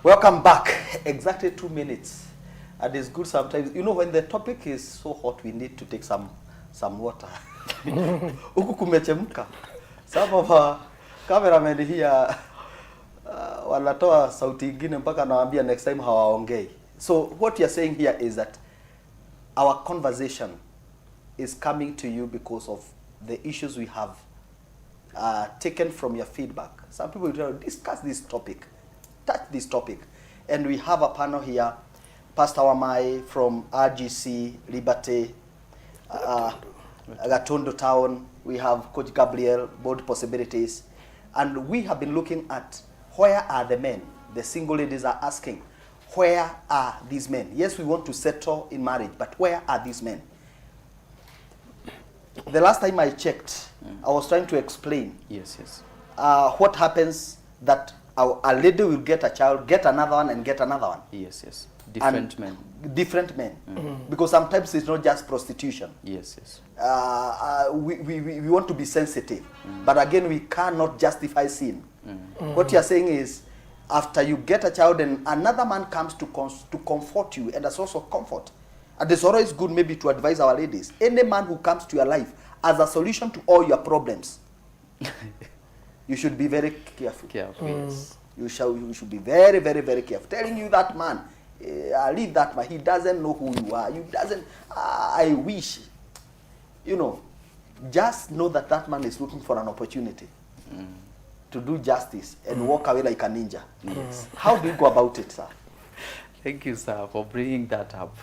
Welcome back. Exactly 2 minutes. And it's good sometimes. You know, when the topic is so hot, we need to take some water. Huku kumechemka. Some of our cameramen here wanatoa sauti ingine mpaka nawaambia next time hawaongei. So what you're saying here is that our conversation is coming to you because of the issues we have taken from your feedback. Some people will discuss this topic, touch this topic. And we have a panel here, Pastor Wamae from RGC, Liberty, Gatundu Town. We have Coach Gabriel, Bold Possibilities. And we have been looking at where are the men? The single ladies are asking, where are these men? Yes, we want to settle in marriage, but where are these men? The last time I checked, I was trying to explain what happens that a lady will get a child, get another one, and get another one. Different men. Different men. Because sometimes it's not just prostitution. We want to be sensitive. But again, we cannot justify sin. What you're saying is, after you get a child and another man comes to comfort you, and that's also comfort. And it's always good maybe to advise our ladies. Any man who comes to your life as a solution to all your problems, you should be very careful. Yes. You should be very, very, very careful. Telling you that man, leave that man. He doesn't know who you are. I wish, just know that that man is looking for an opportunity to do justice and walk away like a ninja. Yes. How do you go about it, sir? Thank you, sir, for bringing that up.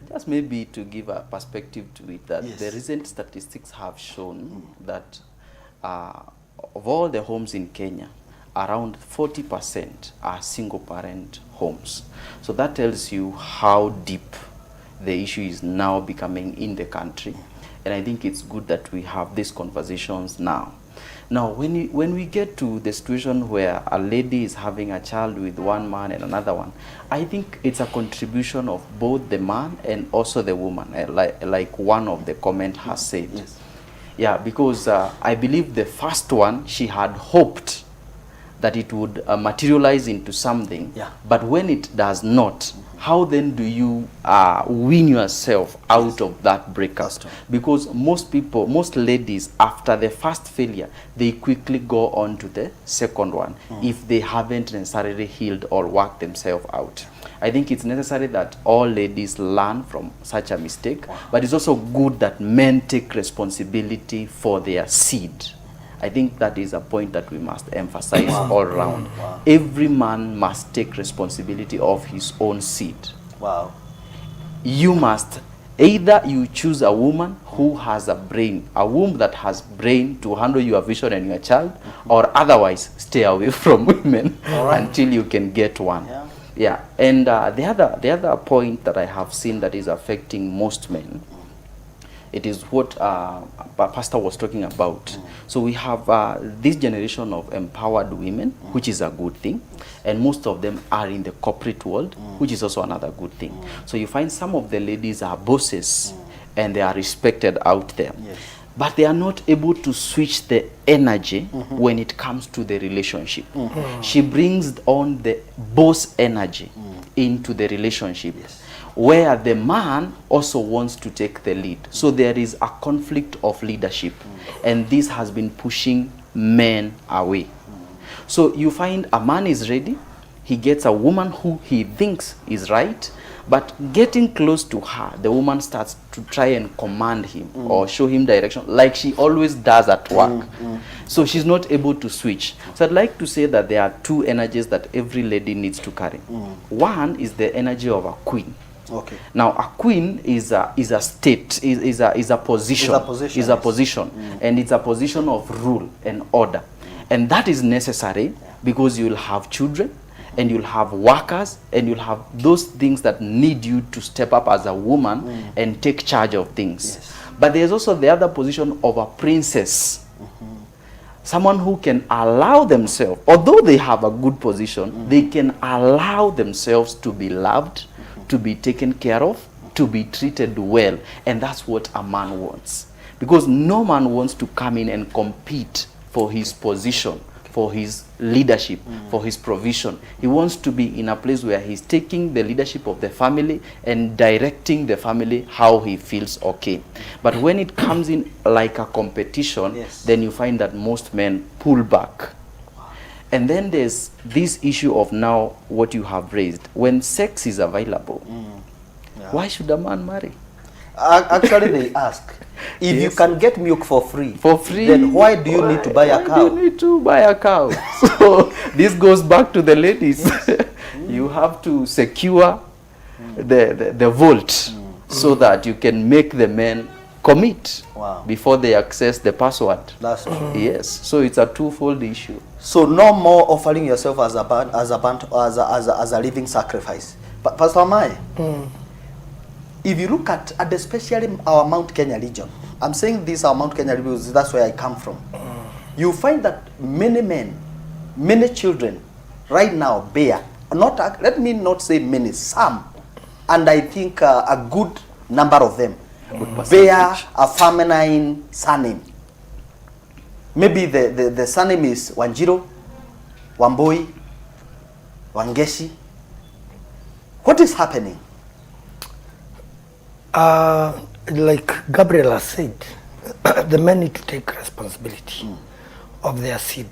Just maybe to give a perspective to it, that the recent statistics have shown that of all the homes in Kenya, around 40% are single-parent homes. So that tells you how deep the issue is now becoming in the country. And I think it's good that we have these conversations now. Now, when we get to the situation where a lady is having a child with one man and another one, I think it's a contribution of both the man and also the woman, like one of the comment has said. Yeah, because I believe the first one, she had hoped that it would materialize into something, but when it does not, how then do you win yourself out of that breakup? Because most ladies, after the first failure, they quickly go on to the second one if they haven't necessarily healed or worked themselves out. I think it's necessary that all ladies learn from such a mistake, but it's also good that men take responsibility for their seed. I think that is a point that we must emphasize all around. Every man must take responsibility of his own seed. You must, either you choose a woman who has a brain, a womb that has brain to handle your vision and your child, or otherwise stay away from women until you can get one. And the other point that I have seen that is affecting most men, it is what Pastor was talking about. So we have this generation of empowered women, which is a good thing. And most of them are in the corporate world, which is also another good thing. So you find some of the ladies are bosses and they are respected out there. But they are not able to switch the energy when it comes to the relationship. She brings on the boss energy into the relationship. Where the man also wants to take the lead. So there is a conflict of leadership. And this has been pushing men away. So you find a man is ready. He gets a woman who he thinks is right. But getting close to her, the woman starts to try and command him or show him direction like she always does at work. So she's not able to switch. So I'd like to say that there are two energies that every lady needs to carry. One is the energy of a queen. Now a queen is a state, is a position, and it's a position of rule and order, and that is necessary because you'll have children and you'll have workers and you'll have those things that need you to step up as a woman and take charge of things. But there's also the other position of a princess, someone who can allow themselves, although they have a good position, they can allow themselves to be loved, to be taken care of, to be treated well. And that's what a man wants. Because no man wants to come in and compete for his position for his leadership, for his provision. He wants to be in a place where he's taking the leadership of the family and directing the family how he feels okay. But when it comes in like a competition, Yes. then you find that most men pull back. And then there's this issue of now what you have raised. When sex is available, Yeah. why should a man marry? Actually, they ask, if you Yes. can get milk for free, then why why do you need to buy a why cow? do you need to buy a cow? So this goes back to the ladies. You have to secure the vault so that you can make the men commit Wow. before they access the password. That's true. Yes, so it's a twofold issue. So no more offering yourself as a living sacrifice. But Pastor Wamae, if you look at especially our Mount Kenya region, I'm saying this our Mount Kenya region because that's where I come from. You find that many men, many children, right now bear let me not say many, some, and I think a good number of them bear a feminine surname. Maybe the surname is Wanjiro, Wamboi, Wangeshi. What is happening? Like Gabriel has said, the men need to take responsibility of their seed.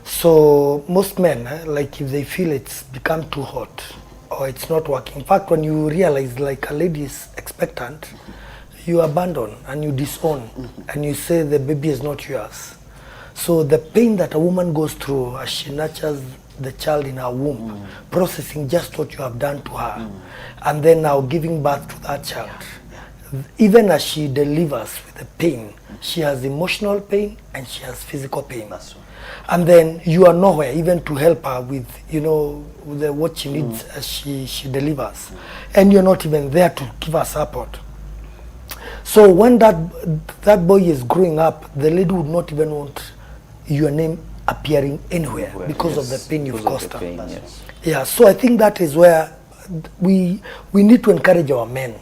So most men, like if they feel it's become too hot or it's not working. In fact, when you realize like a lady is expectant, you abandon and you disown and you say the baby is not yours. So the pain that a woman goes through as she nurtures the child in her womb, processing just what you have done to her, and then now giving birth to that child. Even as she delivers with the pain, she has emotional pain and she has physical pain. That's true. And then you are nowhere even to help her with, you know, with what she needs as she delivers. And you're not even there to give her support. So when that boy is growing up, the lady would not even want your name appearing anywhere because of the pain you've caused her. Yes. Yeah, so I think that is where we need to encourage our men.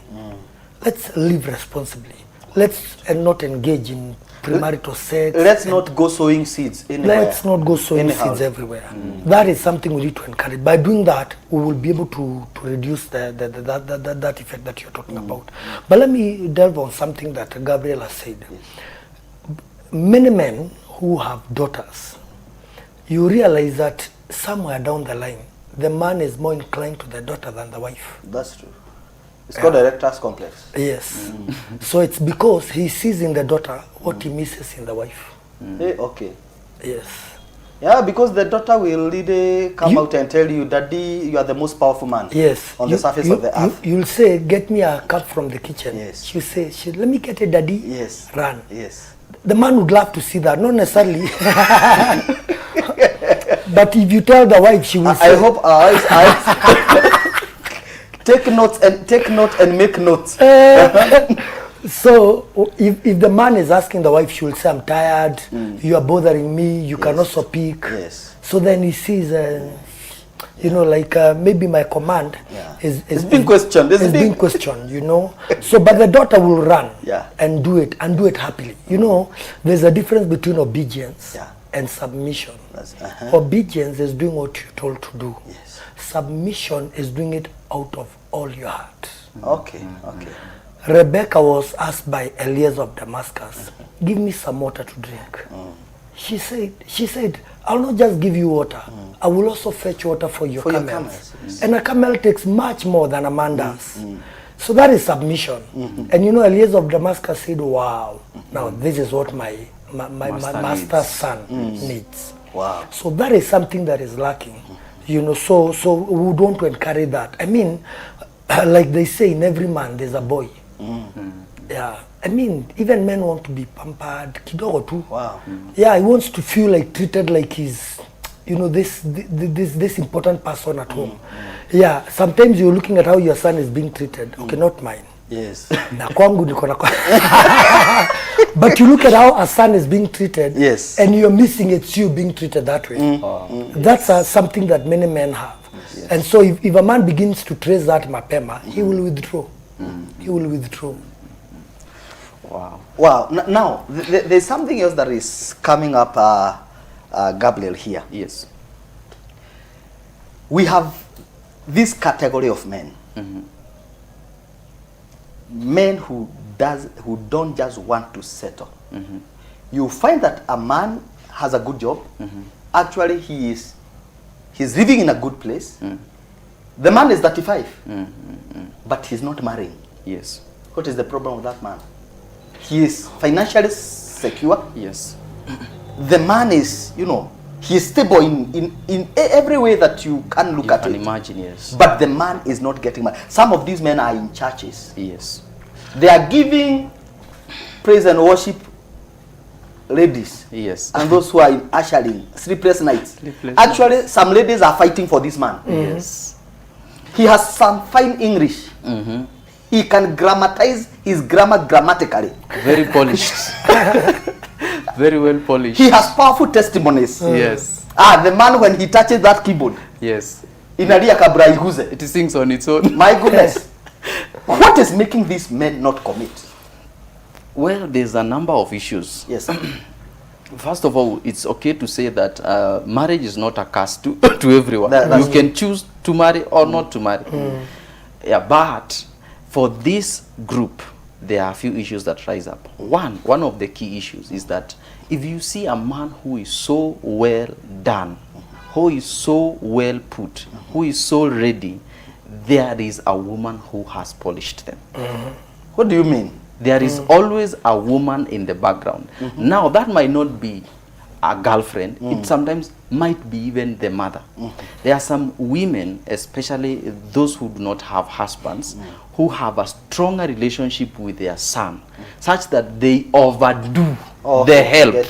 Let's live responsibly. Let's not engage in premarital sex. Let's not go sowing seeds anywhere. Let's not go sowing Anyhow. seeds everywhere. That is something we need to encourage. By doing that, we will be able to reduce that effect that you're talking about. But let me delve on something that Gabriel has said. Many men who have daughters, you realize that somewhere down the line, the man is more inclined to the daughter than the wife. That's true. It's called a rectus complex. Yes. So it's because he sees in the daughter what he misses in the wife. Hey, okay. Yes. Yeah, because the daughter will really come out and tell you, Daddy, you are the most powerful man Yes. on the surface of the earth. You'll say, get me a cup from the kitchen. Yes. She'll say, let me get it, Daddy. Yes. Run. Yes. The man would love to see that, not necessarily. But if you tell the wife, she will say, I hope our eyes take note and make notes. So if the man is asking the wife, she will say, I'm tired, you are bothering me, you can also speak. Yes. So then he sees, you know, like maybe my command is being questioned. Is being questioned, you know. So, but the daughter will run and do it happily. You know, there's a difference between obedience and submission. Obedience is doing what you're told to do. Yes. Submission is doing it out of all your heart. Okay, okay. Rebecca was asked by Eliezer of Damascus, give me some water to drink. She said, I'll not just give you water, I will also fetch water for your camels. Yes. And a camel takes much more than a man does. So that is submission. And you know, Eliezer of Damascus said, wow, now this is what my master's son needs. Wow. So that is something that is lacking. You know, so we don't want to encourage that. I mean, like they say, in every man there's a boy. Yeah. I mean, even men want to be pampered, kidogo too. Wow. Yeah, he wants to feel like treated like he's, you know, this important person at home. Yeah, sometimes you're looking at how your son is being treated. Okay, not mine. Yes. Na kwangu niko na But you look at how a son is being treated, yes, and you're missing it's you being treated that way. That's something that many men have. Yes. And so if a man begins to trace that mapema, he will withdraw. He will withdraw. Wow. Wow. Now, there's something else that is coming up Gabriel here. Yes. We have this category of men. Men who don't just want to settle. You find that a man has a good job. Actually, he's living in a good place. The man is 35, but he's not marrying. Yes. What is the problem with that man? He is financially secure. Yes. The man is, he is stable in every way that you can look at it. You can imagine, yes. But the man is not getting married. Some of these men are in churches. Yes. They are giving praise and worship ladies. Yes. And those who are in ushering, sleepless nights. Actually, some ladies are fighting for this man. Yes. He has some fine English. He can grammatize his grammar grammatically. Very polished. Very well polished. He has powerful testimonies. Yes. The man, when he touches that keyboard, yes, inalia kabra iguze. it sings on its own. My goodness. What is making these men not commit? Well, there's a number of issues. Yes. First of all, it's okay to say that marriage is not a curse to everyone. You can choose to marry or not to marry. Yeah, but for this group, there are a few issues that rise up. One of the key issues is that if you see a man who is so well done, who is so well put, who is so ready, there is a woman who has polished them. What do you mean? There is always a woman in the background. Now, that might not be a girlfriend. It sometimes might be even the mother. There are some women, especially those who do not have husbands, who have a stronger relationship with their son, such that they overdo the help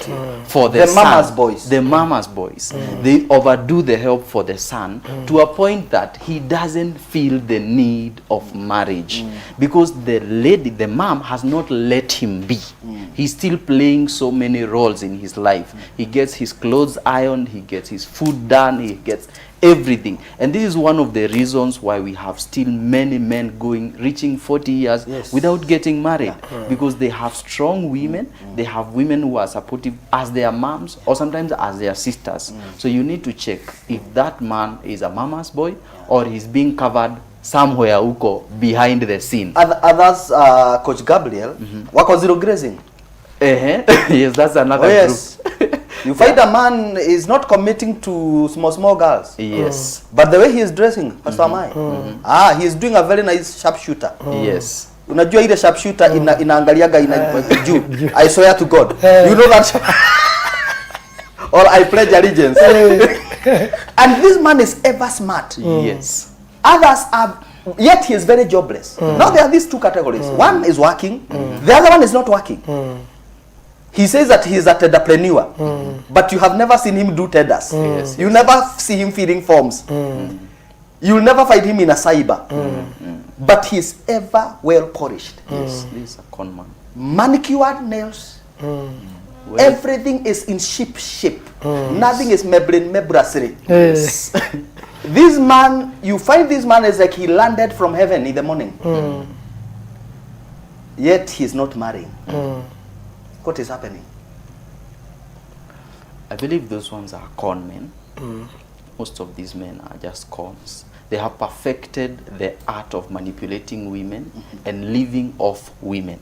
for the son. Mama's boys. The mama's boys. They overdo the help for the son to a point that he doesn't feel the need of marriage because the lady, the mom, has not let him be. He's still playing so many roles in his life. He gets his clothes ironed, he gets his food done, he gets everything. And this is one of the reasons why we have still many men reaching 40 years without getting married, because they have strong women, they have women who are supportive as their moms or sometimes as their sisters. So you need to check if that man is a mama's boy or he's being covered somewhere uko behind the scene. Others, Coach Gabriel, wako zero grazing. Yes, that's another group. You find a man is not committing to small girls. Yes. But the way he is dressing, Pastor Wamae, he is doing a very nice sharpshooter. Yes. Unajua ile sharpshooter inaangaliaga juu. I swear to God. You know that? Or I pledge allegiance. And this man is ever smart. Yes. Others are, yet he is very jobless. Now there are these two categories. One is working, the other one is not working. He says that he is a entrepreneur, but you have never seen him do tenders. You never see him filling forms. You'll never find him in a cyber. But he's ever well polished. Yes, he's a con man. Manicured nails. Everything is in shape. Nothing is mebrassery. Yes. This man, you find this man is like he landed from heaven in the morning. Yet he's not marrying. What is happening? I believe those ones are con men. Most of these men are just cons. They have perfected the art of manipulating women and living off women.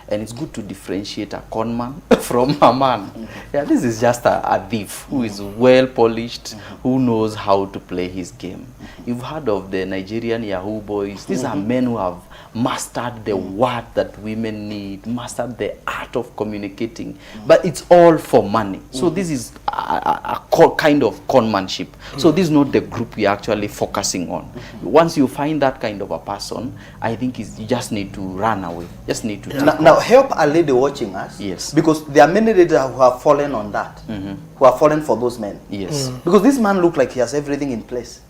And it's good to differentiate a con man from a man. Yeah, this is just a thief who is well polished, who knows how to play his game. You've heard of the Nigerian Yahoo boys. These are men who have mastered the word that women need, mastered the art of communicating, but it's all for money. So this is a kind of conmanship. So this is not the group we're actually focusing on. Once you find that kind of a person, I think you just need to run away. Just need to now help a lady watching us. Yes. Because there are many ladies who have fallen on that, who have fallen for those men. Yes. Because this man looks like he has everything in place,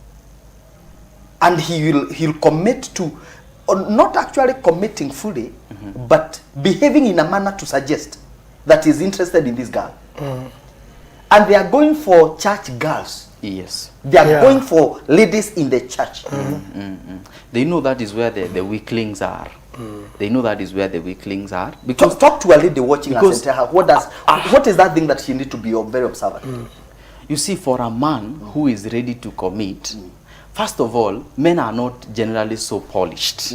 and he'll commit to, or not actually committing fully, but behaving in a manner to suggest that he's interested in this girl. And they are going for church girls. Yes. They are going for ladies in the church. They know that is where the weaklings are. They know that is where the weaklings are. Because Talk to a lady watching us because- and tell her, what is that thing that she needs to be very observant? you see, for a man who is ready to commit, first of all, men are not generally so polished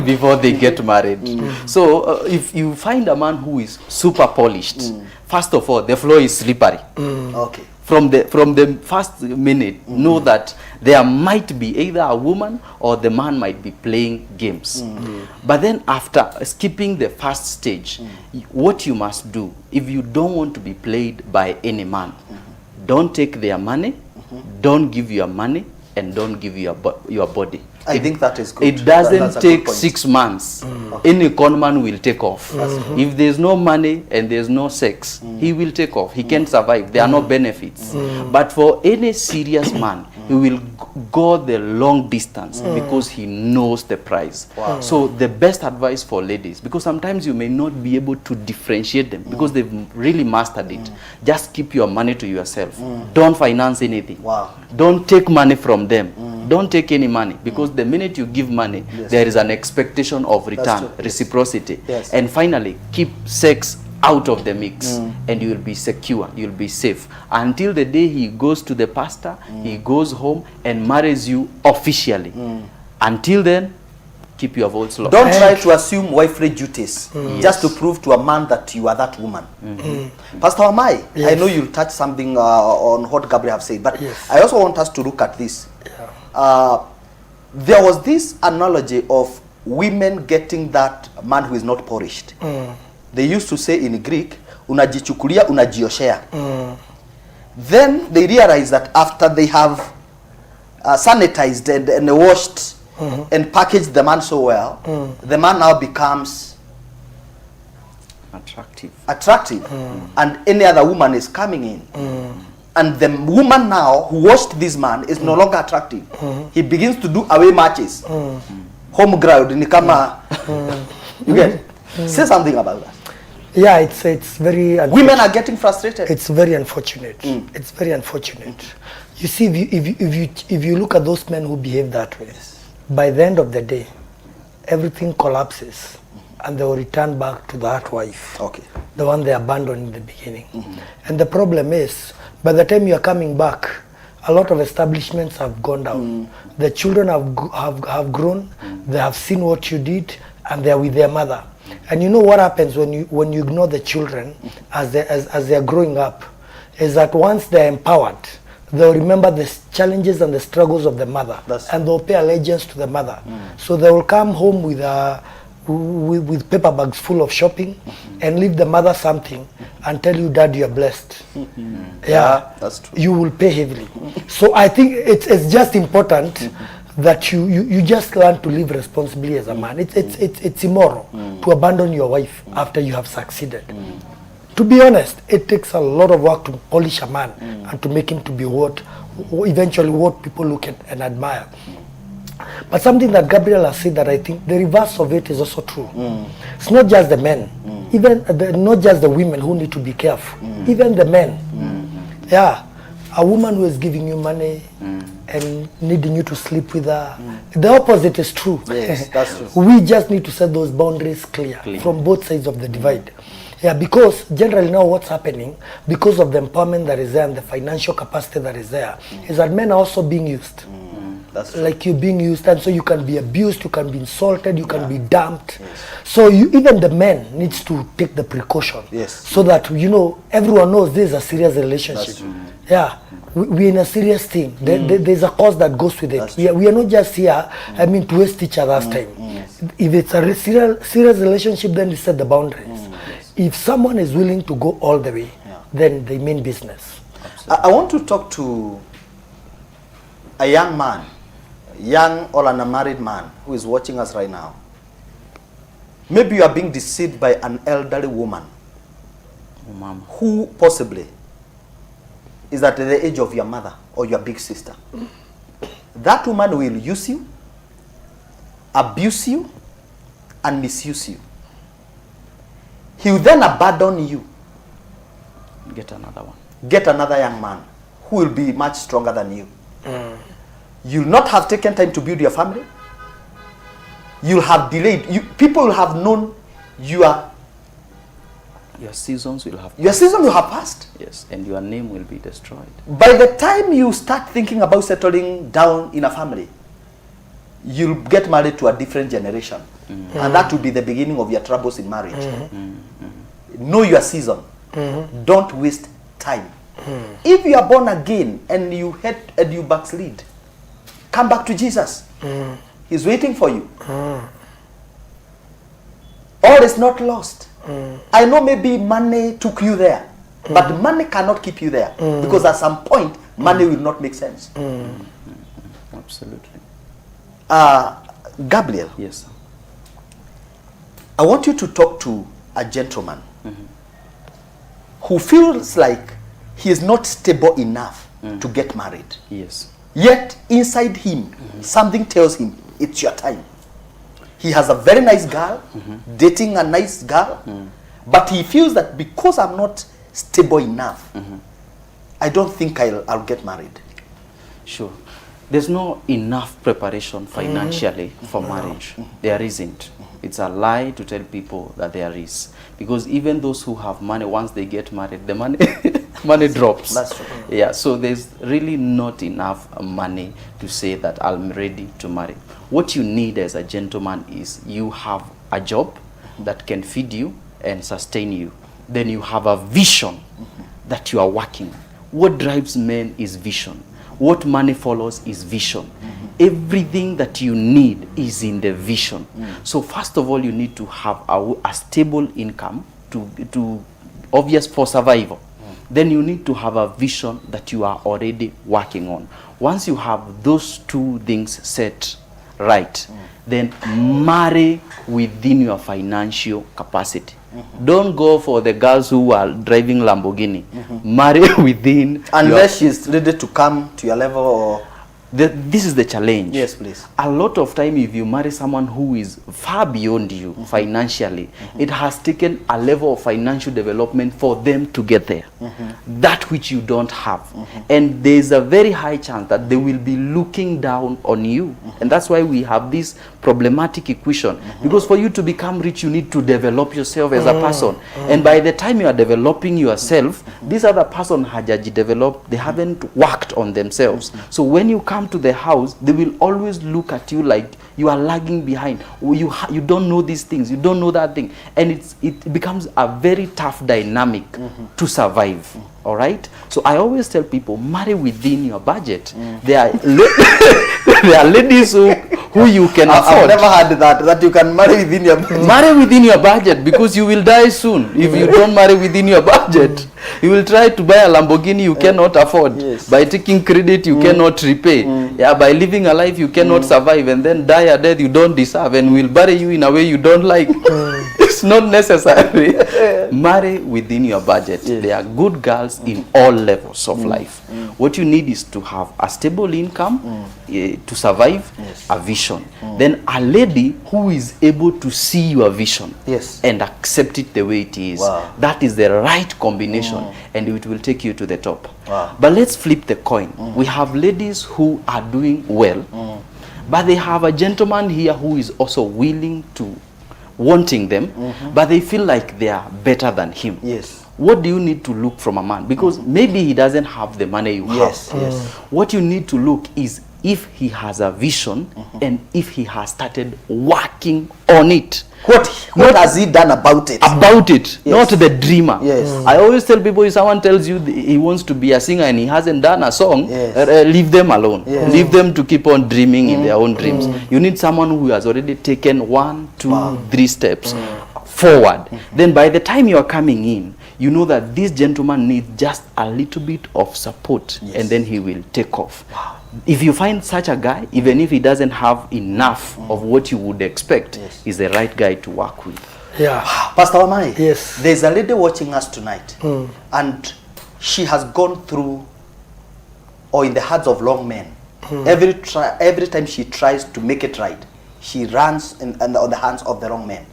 before they get married. So if you find a man who is super polished, first of all, the floor is slippery. Okay. From the first minute, know that there might be either a woman or the man might be playing games. But then after skipping the first stage, what you must do, if you don't want to be played by any man, don't take their money, don't give your money, and don't give your body. I think that is good. It doesn't That's a good take point. 6 months. Any conman will take off. If there's no money and there's no sex, he will take off. He can't survive. There are no benefits. But for any serious man, he will go the long distance because he knows the price. Wow. So the best advice for ladies, because sometimes you may not be able to differentiate them because they've really mastered it. Just keep your money to yourself. Don't finance anything. Wow. Don't take money from them. Don't take any money, because the minute you give money, there is an expectation of return, true. Yes. reciprocity. Yes. And finally, keep sex out of the mix, and you will be secure, you will be safe. Until the day he goes to the pastor, he goes home and marries you officially. Until then, keep your votes low. Don't try to assume wifely duties just to prove to a man that you are that woman. Pastor Wamae, Yes. I know you'll touch something on what Gabriel have said, but Yes. I also want us to look at this. There was this analogy of women getting that man who is not polished. They used to say in Greek, unajichukulia, unajioshea. Then they realized that after they have sanitized and washed and packaged the man so well, the man now becomes attractive, and any other woman is coming in. And the woman now who washed this man is no longer attractive. He begins to do away matches. Home ground, ni kama, you get? Say something about that. Yeah, it's very Women are getting frustrated. It's very unfortunate. It's very unfortunate. You see, if you look at those men who behave that way, by the end of the day, everything collapses, and they will return back to that wife, the one they abandoned in the beginning. And the problem is, by the time you are coming back, a lot of establishments have gone down. The children have grown. They have seen what you did, and they are with their mother. And you know what happens when you ignore the children as they are growing up, is that once they are empowered, they'll remember the challenges and the struggles of the mother, and they'll pay allegiance to the mother. So they will come home with paper bags full of shopping and leave the mother something and tell you, Dad, you are blessed. Yeah, that's true. You will pay heavily. So I think it's just important that you just learn to live responsibly as a man. It's immoral to abandon your wife after you have succeeded. To be honest, it takes a lot of work to polish a man and to make him to be eventually what people look at and admire. But something that Gabriel has said that I think the reverse of it is also true. It's not just the men, even not just the women who need to be careful, even the men. Yeah, a woman who is giving you money and needing you to sleep with her, the opposite is true. Yes, that's true. We just need to set those boundaries clear from both sides of the divide. Yeah, because generally now what's happening, because of the empowerment that is there and the financial capacity that is there, is that men are also being used. That's true. Like you're being used, and so you can be abused, you can be insulted, you can be dumped. So even the men needs to take the precaution, so that everyone knows this is a serious relationship. Yeah, we're in a serious thing. There's a cause that goes with it. We are not just here, to waste each other's time. If it's a serious relationship, then we set the boundaries. If someone is willing to go all the way, then they mean business. I want to talk to a young man, young or an unmarried man who is watching us right now. Maybe you are being deceived by an elderly woman who possibly is at the age of your mother or your big sister. That woman will use you, abuse you, and misuse you. He will then abandon you. Get another one. Get another young man who will be much stronger than you. You'll not have taken time to build your family. you'll have delayed. People will have known your seasons will have season will have passed. Yes, and your name will be destroyed. By the time you start thinking about settling down in a family, you'll get married to a different generation. And that will be the beginning of your troubles in marriage. Know your season. Don't waste time. If you are born again and you backslid, come back to Jesus. He's waiting for you. All is not lost. I know maybe money took you there, but money cannot keep you there, because at some point money will not make sense. Absolutely. Gabriel. Yes, sir. I want you to talk to a gentleman who feels like he is not stable enough to get married. Yes. Yet inside him, something tells him it's your time. He has a very nice girl, dating a nice girl, but he feels that because I'm not stable enough, I don't think I'll get married. Sure. There's no enough preparation financially for marriage. There isn't. It's a lie to tell people that there is. Because even those who have money, once they get married, the money drops. That's true. Yeah, so there's really not enough money to say that I'm ready to marry. What you need as a gentleman is you have a job that can feed you and sustain you. Then you have a vision that you are working. What drives men is vision. What money follows is vision. Everything that you need is in the vision. So first of all, you need to have a stable income to obvious for survival. Then you need to have a vision that you are already working on. Once you have those two things set right, then marry within your financial capacity. Don't go for the girls who are driving Lamborghini. Marry within. Unless she's ready to come to your level, or this is the challenge. Yes, please. A lot of time, if you marry someone who is far beyond you financially, it has taken a level of financial development for them to get there. That which you don't have. And there's a very high chance that they will be looking down on you. And that's why we have this problematic equation. Because for you to become rich, you need to develop yourself as a person. And by the time you are developing yourself, this other person hajaji developed, they haven't worked on themselves. So when you come to the house, they will always look at you like you are lagging behind. You don't know these things, you don't know that thing, and it becomes a very tough dynamic to survive. All right, so I always tell people, marry within your budget. There are there are ladies who you can afford. I've never heard that you can marry within your budget. Marry within your budget, because you will die soon if you don't marry within your budget. You will try to buy a Lamborghini you cannot afford. Yes. By taking credit you cannot repay. Yeah, by living a life you cannot survive, and then die a death you don't deserve, and will bury you in a way you don't like. It's not necessary. Marry within your budget. Yes. There are good girls in all levels of life. What you need is to have a stable income to survive, a vision. Then a lady who is able to see your vision and accept it the way it is. Wow. That is the right combination, and it will take you to the top. Wow. But let's flip the coin. We have ladies who are doing well, but they have a gentleman here who is also willing to wanting them, but they feel like they are better than him. Yes. What do you need to look from a man? Because maybe he doesn't have the money you have. Yes. What you need to look is if he has a vision and if he has started working on it. What has he done about it? About it, Yes. not the dreamer. Yes. I always tell people, if someone tells you he wants to be a singer and he hasn't done a song, leave them alone. Yes. Leave them to keep on dreaming in their own dreams. You need someone who has already taken 1, 2, 3 steps forward. Then by the time you are coming in, you know that this gentleman needs just a little bit of support, and then he will take off. Wow. If you find such a guy, even if he doesn't have enough of what you would expect, he's the right guy to work with. Yeah. Pastor Wamae, Yes. there's a lady watching us tonight, and she has gone through, or in the hands of long men. Every time she tries to make it right, she runs on the hands of the wrong men.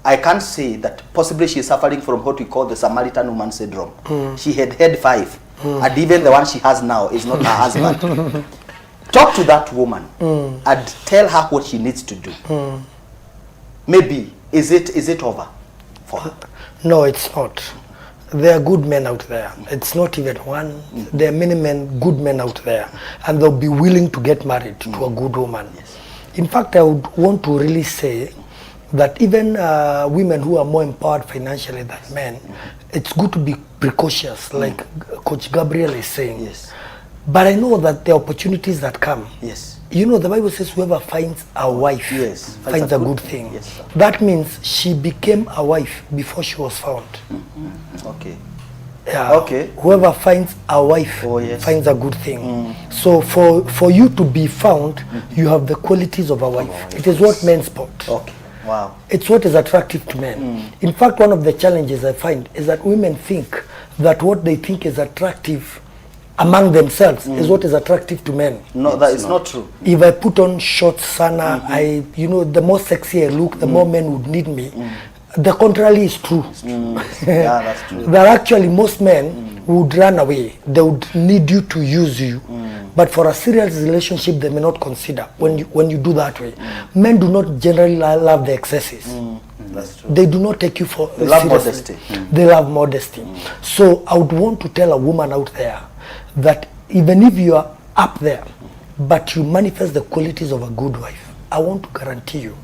I can't say that possibly she is suffering from what we call the Samaritan woman syndrome. She had 5, and even the one she has now is not her husband. Talk to that woman and tell her what she needs to do. maybe is it over for her? No, it's not. There are good men out there. It's not even one. There are many men, good men out there, and they'll be willing to get married to a good woman. Yes. In fact, I would want to really say that even women who are more empowered financially than men, it's good to be precautious, like Coach Gabriel is saying. Yes. But I know that the opportunities that come. Yes. You know, the Bible says whoever finds a wife finds a good thing. Yes, sir. That means she became a wife before she was found. Okay. Yeah. Okay. Whoever finds a wife finds a good thing. So for you to be found, you have the qualities of a wife. It is what men spot. Okay. Wow. It's what is attractive to men. In fact, one of the challenges I find is that women think that what they think is attractive among themselves is what is attractive to men. No, that is not true. If I put on shorts, sana, the more sexy I look, the more men would need me. The contrary is true. Yeah, that's true. That actually most men would run away. They would need you to use you. But for a serious relationship, they may not consider when you do that way. Men do not generally love the excesses. That's true. They do not take you for They love seriously. modesty. They love modesty. So I would want to tell a woman out there that even if you are up there, but you manifest the qualities of a good wife, I want to guarantee you,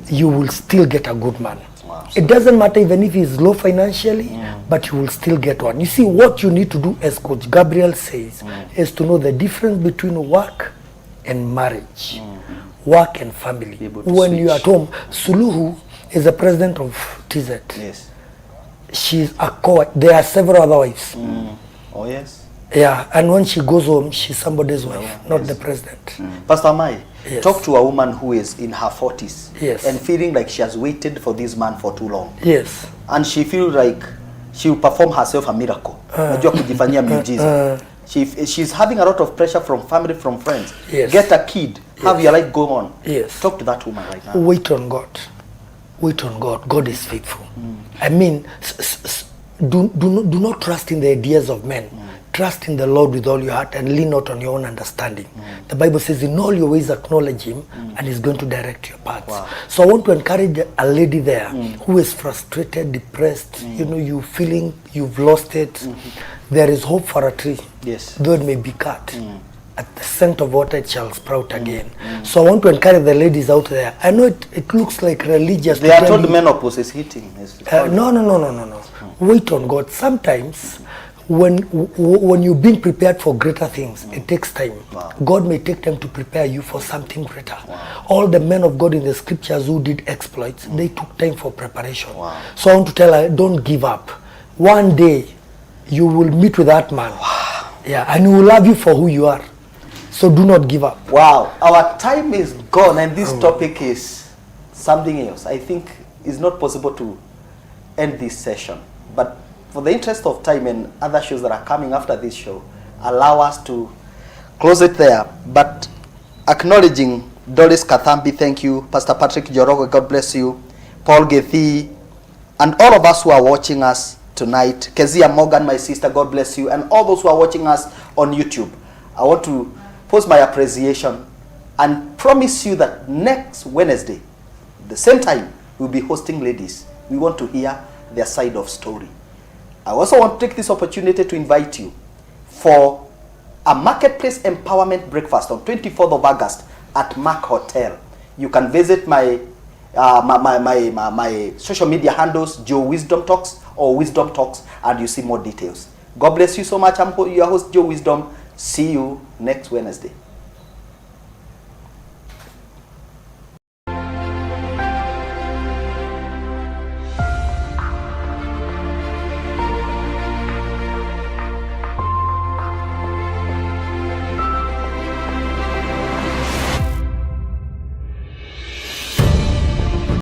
you will still get a good man. Wow. It doesn't matter even if he's low financially, but you will still get one. You see, what you need to do, as Coach Gabriel says, is to know the difference between work and marriage, work and family. When you're at home, Suluhu is the president of TZ. Yes. She's a co-wife. There are several other wives. Oh, yes. Yeah, and when she goes home, she's somebody's wife, not the president. Pastor Wamae, Yes. talk to a woman who is in her 40s Yes. and feeling like she has waited for this man for too long. Yes. And she feels like she will perform herself a miracle. Unajua kujifanyia miujiza. She's having a lot of pressure from family, from friends. Yes. Get a kid, have your life go on. Yes. Talk to that woman right now. Wait on God. Wait on God. God is faithful. I mean, do not trust in the ideas of men. Trust in the Lord with all your heart and lean not on your own understanding. The Bible says in all your ways acknowledge him and he's going to direct your paths. Wow. So I want to encourage a lady there who is frustrated, depressed, you feeling you've lost it. There is hope for a tree. Yes. Though it may be cut. At the scent of water it shall sprout again. So I want to encourage the ladies out there. I know it looks like religious. They are told menopause is hitting. No. Wait on God. Sometimes when you're being prepared for greater things, it takes time. Wow. God may take time to prepare you for something greater. All the men of God in the scriptures who did exploits, they took time for preparation. Wow. So I want to tell her, don't give up. One day you will meet with that man. Yeah, and he will love you for who you are. So do not give up. Wow, our time is gone and this topic is something else. I think it's not possible to end this session. But for the interest of time and other shows that are coming after this show, allow us to close it there. But acknowledging Doris Kathambi, thank you. Pastor Patrick Jorogo, God bless you. Paul Gethi, and all of us who are watching us tonight. Kezia Morgan, my sister, God bless you. And all those who are watching us on YouTube. I want to post my appreciation and promise you that next Wednesday, the same time, we'll be hosting ladies. We want to hear their side of story. I also want to take this opportunity to invite you for a marketplace empowerment breakfast on 24th of August at Mark Hotel. You can visit my my social media handles, Joe Wisdom Talks or Wisdom Talks, and you see more details. God bless you so much. I'm your host, Joe Wisdom. See you next Wednesday.